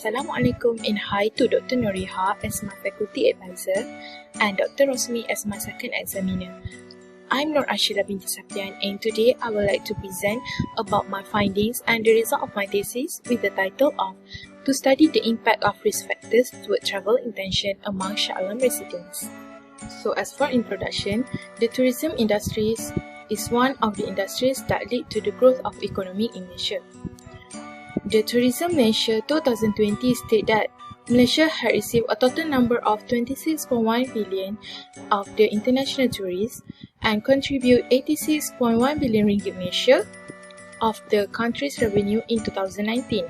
Assalamualaikum and hi to Dr. Nooriha as my faculty advisor and Dr. Rosmi as my second examiner. I'm Nur Asyila binti Sapian and today I would like to present about my findings and the result of my thesis with the title of To Study the Impact of Risk Factors Toward Travel Intention Among Shah Alam Residents. So as for introduction, the tourism industry is one of the industries that lead to the growth of economy in Malaysia. The Tourism Malaysia 2020 state that Malaysia had received a total number of 26.1 billion of the international tourists and contribute 86.1 billion ringgit Malaysia of the country's revenue in 2019.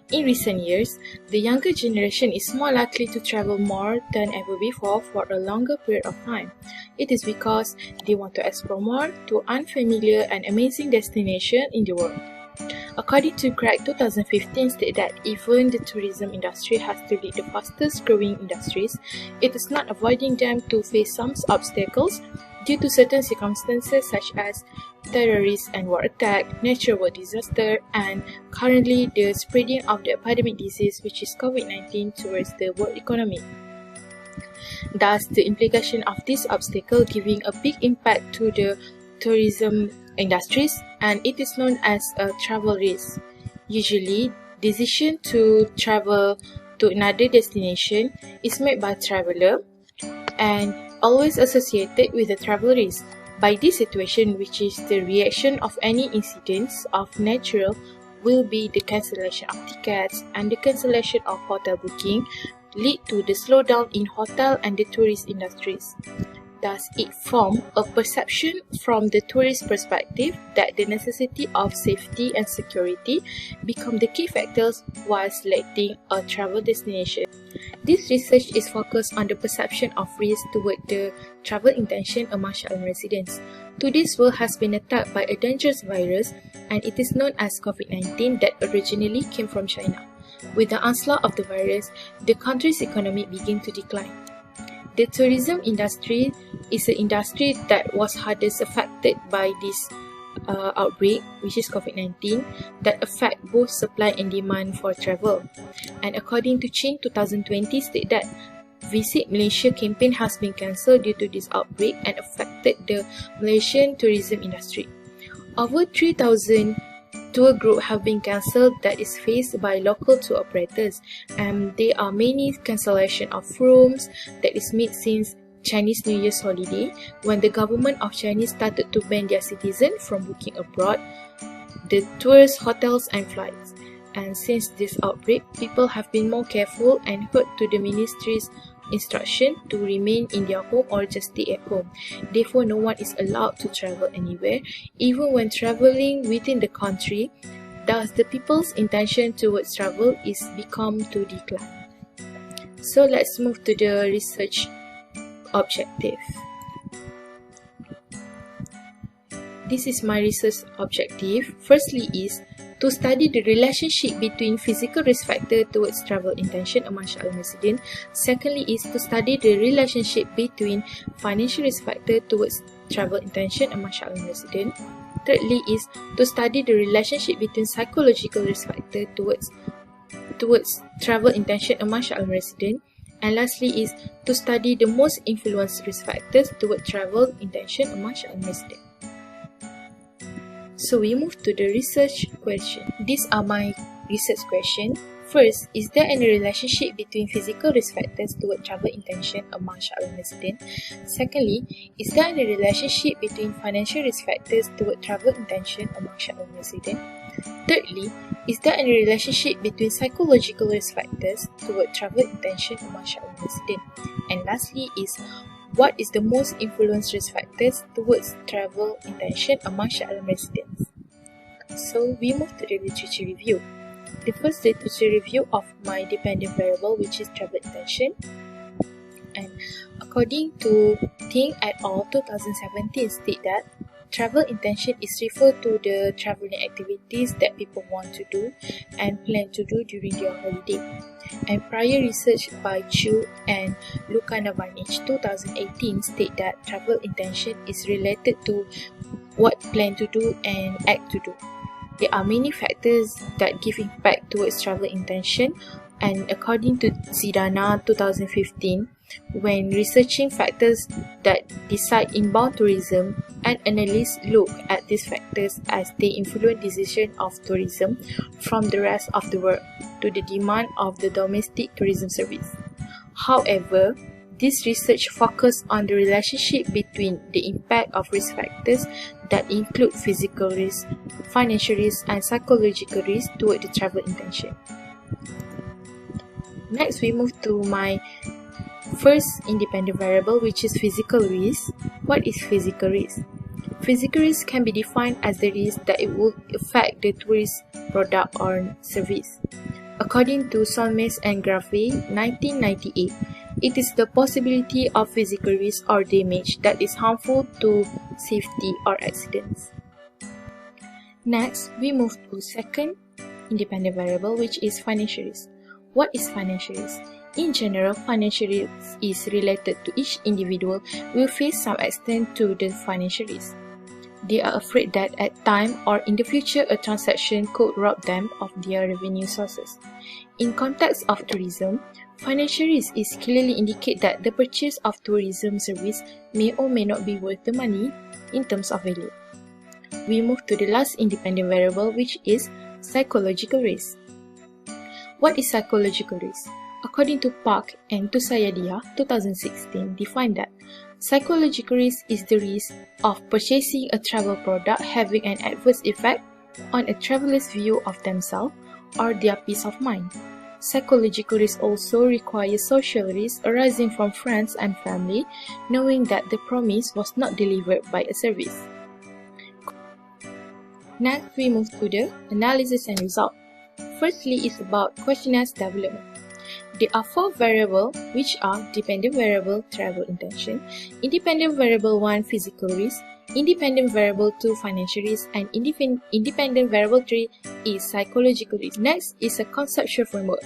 In recent years, the younger generation is more likely to travel more than ever before for a longer period of time. It is because they want to explore more to unfamiliar and amazing destinations in the world. According to Craig 2015 state that even the tourism industry has to lead the fastest growing industries, it is not avoiding them to face some obstacles due to certain circumstances such as terrorist and war attack, natural disaster, and currently the spreading of the epidemic disease which is COVID-19 towards the world economy. Thus, the implication of this obstacle giving a big impact to the tourism industries, and it is known as a travel risk. Usually, decision to travel to another destination is made by traveler and always associated with the travel risk. By this situation, which is the reaction of any incidents of natural, will be the cancellation of tickets and the cancellation of hotel booking, lead to the slowdown in hotel and the tourist industries. Thus, it forms a perception from the tourist perspective that the necessity of safety and security become the key factors while selecting a travel destination. This research is focused on the perception of risk toward the travel intention among Shah Alam residents. Today's world has been attacked by a dangerous virus, and it is known as COVID-19 that originally came from China. With the onslaught of the virus, the country's economy began to decline. The tourism industry is an industry that was hardest affected by this outbreak, which is COVID-19, that affect both supply and demand for travel. And according to Chin 2020 state that Visit Malaysia campaign has been cancelled due to this outbreak and affected the Malaysian tourism industry. Over 3,000 tour groups have been cancelled that is faced by local tour operators, and there are many cancellation of rooms that is made since Chinese New Year's holiday when the government of China started to ban their citizens from booking abroad, the tours, hotels and flights. And since this outbreak, people have been more careful and heard to the ministry's instruction to remain in their home or just stay at home. Therefore, no one is allowed to travel anywhere, even when traveling within the country. Thus, the people's intention towards travel is become to decline. So let's move to the research objective. This is my research objective. Firstly is to study the relationship between physical risk factor towards travel intention among Shah Alam residents. Secondly is to study the relationship between financial risk factor towards travel intention among Shah Alam residents. Thirdly is to study the relationship between psychological risk factor towards travel intention among Shah Alam residents. And lastly is to study the most influential risk factors toward travel intention among Shah Alam residents. So we move to the research question. These are my research questions. First, is there any relationship between physical risk factors toward travel intention among Shah Alam residents? Secondly, is there any relationship between financial risk factors toward travel intention among Shah Alam residents? Thirdly, is there any relationship between psychological risk factors toward travel intention among Shah Alam residents? And lastly is, what is the most influential risk factors towards travel intention among Shah Alam residents? So we move to the literature review. The first literature review of my dependent variable, which is travel intention. And according to Ting et al. 2017 state that travel intention is referred to the traveling activities that people want to do and plan to do during their holiday. And prior research by Chu and Lukanavanic 2018 state that travel intention is related to what plan to do and act to do. There are many factors that give impact towards travel intention. And according to Sidana 2015, when researching factors that decide inbound tourism, an analyst look at these factors as they influence decision of tourism from the rest of the world to the demand of the domestic tourism service. However, this research focuses on the relationship between the impact of risk factors that include physical risk, financial risk, and psychological risk toward the travel intention. Next, we move to my first independent variable, which is physical risk. What is physical risk? Physical risk can be defined as the risk that it will affect the tourist product or service. According to Solmes and Graffey, 1998, it is the possibility of physical risk or damage that is harmful to safety or accidents. Next, we move to second independent variable, which is financial risk. What is financial risk? In general, financial risk is related to each individual will face some extent to the financial risk. They are afraid that at time or in the future a transaction could rob them of their revenue sources. In context of tourism, financial risk is clearly indicate that the purchase of tourism service may or may not be worth the money in terms of value. We move to the last independent variable, which is psychological risk. What is psychological risk? According to Park and Tusayadia 2016, define that psychological risk is the risk of purchasing a travel product having an adverse effect on a traveler's view of themselves or their peace of mind. Psychological risk also requires social risk arising from friends and family, knowing that the promise was not delivered by a service. Next, we move to the analysis and result. Firstly, is about questionnaires development. There are four variables, which are dependent variable travel intention, independent variable 1 physical risk, independent variable 2 financial risk, and independent variable 3 is psychological risk. Next is a conceptual framework.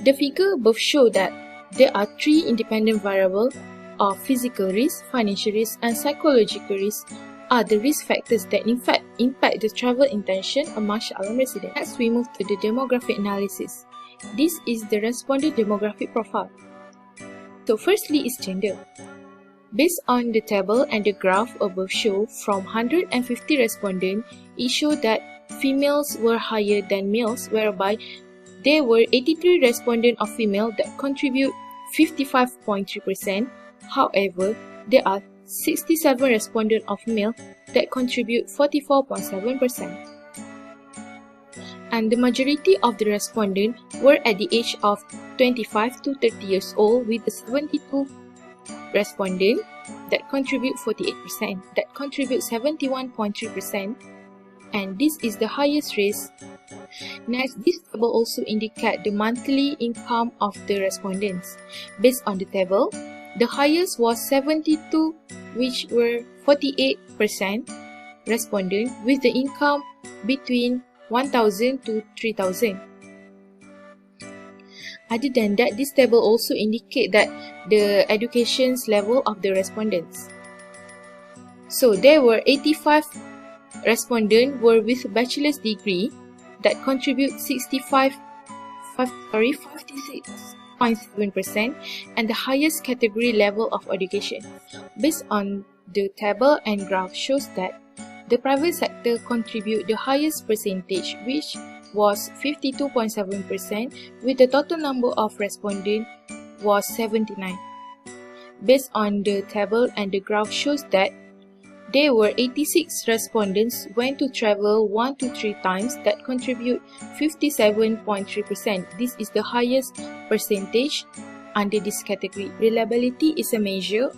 The figure above show that there are three independent variables of physical risk, financial risk, and psychological risk are the risk factors that in fact impact the travel intention among Shah Alam residents. Next, we move to the demographic analysis. This is the respondent demographic profile. So firstly is gender. Based on the table and the graph above show, from 150 respondents, it showed that females were higher than males, whereby there were 83 respondents of female that contribute 55.3%. However, there are 67 respondents of male that contribute 44.7%. And the majority of the respondents were at the age of 25 to 30 years old, with the 72 respondents that contribute 48%, that contribute 71.3%, and this is the highest risk. Next, this table also indicates the monthly income of the respondents. Based on the table, the highest was 72, which were 48% respondent with the income between 1,000 to 3,000. Other than that, this table also indicates that the education's level of the respondents. So there were 85 respondents were with bachelor's degree that contribute 56.7%, and the highest category level of education. Based on the table and graph shows that the private sector contribute the highest percentage, which was 52.7%, with the total number of respondents was 79. Based on the table and the graph shows that there were 86 respondents went to travel 1 to 3 times that contribute 57.3%. This is the highest percentage under this category. Reliability is a measure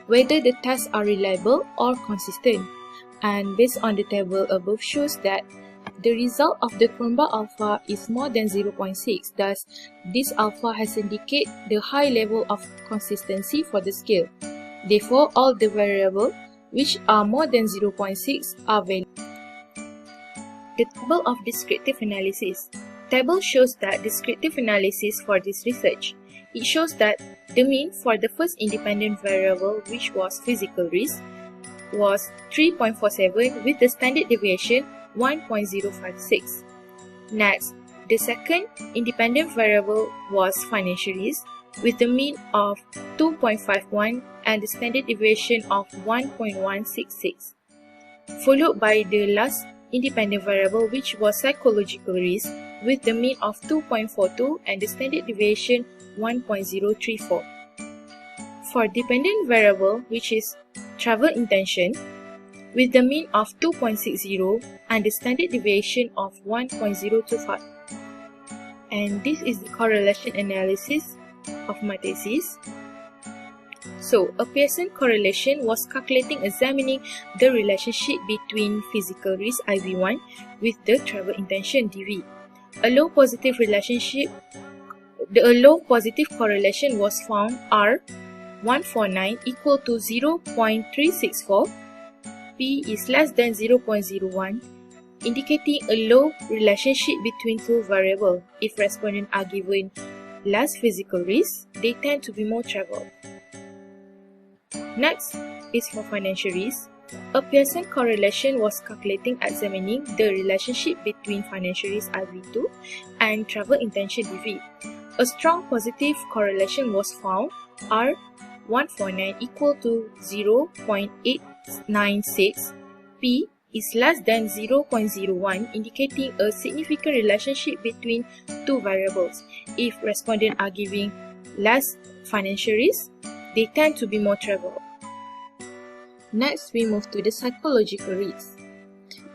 whether the tests are reliable or consistent. And based on the table above shows that the result of the Cronbach alpha is more than 0.6. Thus, this alpha has indicated the high level of consistency for the scale. Therefore, all the variables which are more than 0.6 are valid. The table of descriptive analysis. Table shows that descriptive analysis for this research. It shows that the mean for the first independent variable, which was physical risk, was 3.47 with the standard deviation 1.056. Next, The second independent variable was financial risk with the mean of 2.51 and the standard deviation of 1.166, followed by the last independent variable, which was psychological risk with the mean of 2.42 and the standard deviation 1.034. For dependent variable, which is travel intention, with the mean of 2.60 and the standard deviation of 1.025. And this is the correlation analysis of my thesis. So, a Pearson correlation was calculating examining the relationship between physical risk IV1 with the travel intention DV. A low positive correlation was found R149 equal to 0.364, P is less than 0.01, indicating a low relationship between two variables. If respondents are given less physical risk, they tend to be more travel. Next is for financial risk. A Pearson correlation was calculating examining the relationship between financial risk IV2 and travel intention DV. A strong positive correlation was found, R149 equal to 0.896, P is less than 0.01, indicating a significant relationship between two variables. If respondents are giving less financial risk, they tend to be more travel. Next, we move to the psychological risk.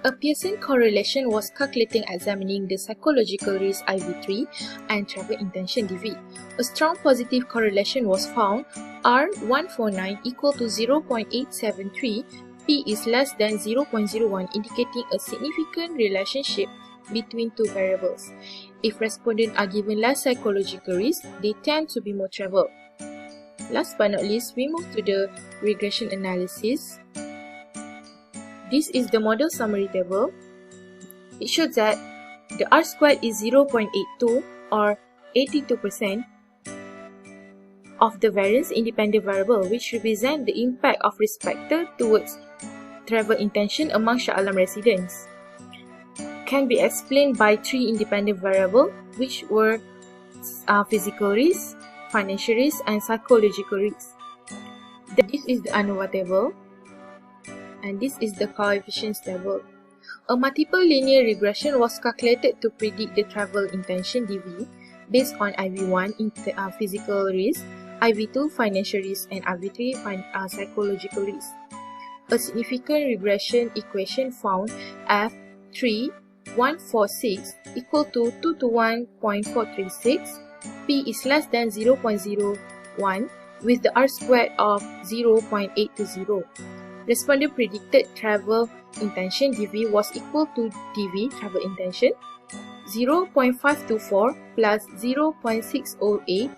A Pearson correlation was calculating examining the psychological risk IV3 and travel intention DV. A strong positive correlation was found, R149 equal to 0.873, P is less than 0.01, indicating a significant relationship between two variables. If respondents are given less psychological risk, they tend to be more travel. Last but not least, we move to the regression analysis. This is the model summary table. It shows that the R squared is 0.82 or 82% of the variance independent variable, which represent the impact of risk factor towards travel intention among Shah Alam residents. Can be explained by three independent variables, which were physical risk, financial risk, and psychological risk. This is the ANOVA table, and this is the coefficients table. A multiple linear regression was calculated to predict the travel intention DV based on IV1 physical risk, IV2 financial risk, and IV3 psychological risk. A significant regression equation found F3146 equal to 2 to 1.436, P is less than 0.01 with the R squared of 0.820. Respondent predicted travel intention DV was equal to DV travel intention 0.524 plus 0.608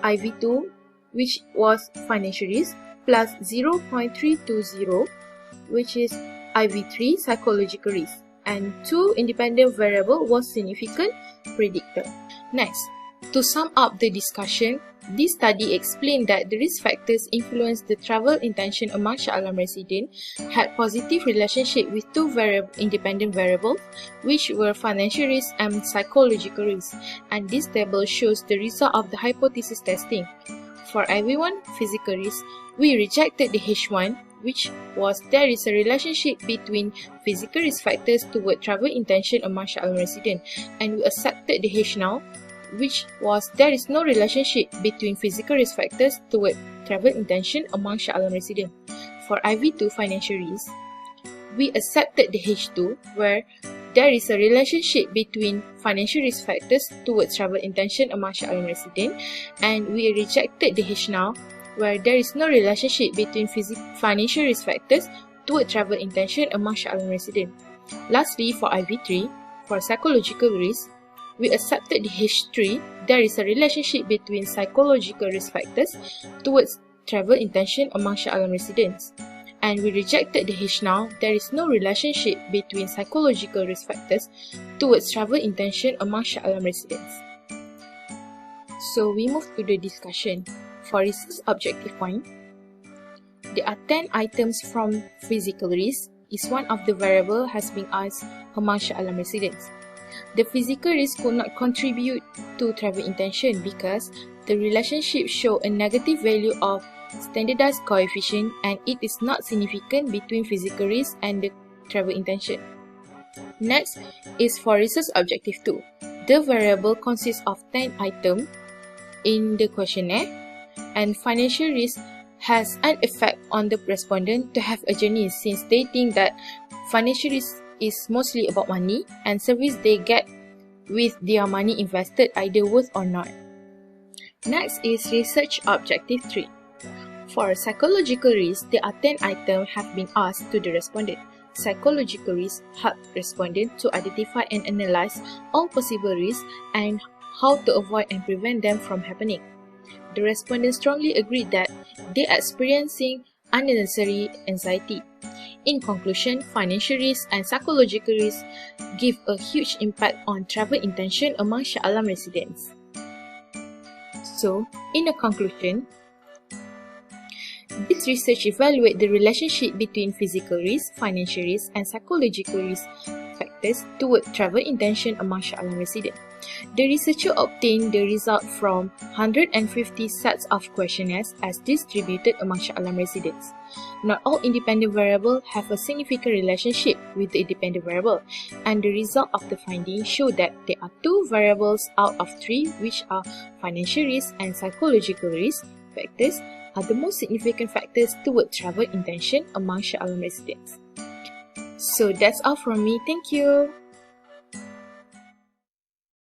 IV2, which was financial risk, plus 0.320, which is IV3 psychological risk, and two independent variable was significant predictor. Next, to sum up the discussion, this study explained that the risk factors influenced the travel intention among Shah Alam residents had positive relationship with two independent variables, which were financial risk and psychological risk, and this table shows the result of the hypothesis testing. For IV1 physical risk, we rejected the H1, which was there is a relationship between physical risk factors toward travel intention among Shah Alam residents, and we accepted the H0, which was there is no relationship between physical risk factors toward travel intention among Shah Alam residents. For IV2 financial risk, we accepted the H2, where there is a relationship between financial risk factors towards travel intention among Shah Alam residents, and we rejected the H0, where there is no relationship between financial risk factors toward travel intention among Shah Alam residents. Lastly, for IV3, for psychological risk, we accepted the H3, there is a relationship between psychological risk factors towards travel intention among Shah Alam residents, and we rejected the H0, there is no relationship between psychological risk factors towards travel intention among Shah Alam residents. So we move to the discussion. For research objective point, there are 10 items from physical risk is one of the variable has been asked among Shah Alam residents. The physical risk could not contribute to travel intention because the relationship show a negative value of standardized coefficient and it is not significant between physical risk and the travel intention. Next is for research objective 2. The variable consists of 10 items in the questionnaire and financial risk has an effect on the respondent to have a journey since they think that financial risk is mostly about money and service they get with their money invested either worth or not. Next is research objective 3. For psychological risk, there are 10 items have been asked to the respondent. Psychological risk help respondent to identify and analyze all possible risks and how to avoid and prevent them from happening. The respondents strongly agreed that they are experiencing unnecessary anxiety. In conclusion, financial risk and psychological risk give a huge impact on travel intention among Shah Alam residents. So, in a conclusion, this research evaluates the relationship between physical risk, financial risk, and psychological risk factors toward travel intention among Shah Alam residents. The researcher obtained the result from 150 sets of questionnaires as distributed among Shah Alam residents. Not all independent variables have a significant relationship with the independent variable, and the result of the findings show that there are 2 variables out of 3 which are financial risk and psychological risk factors are the most significant factors toward travel intention among Shah Alam residents. So that's all from me. Thank you.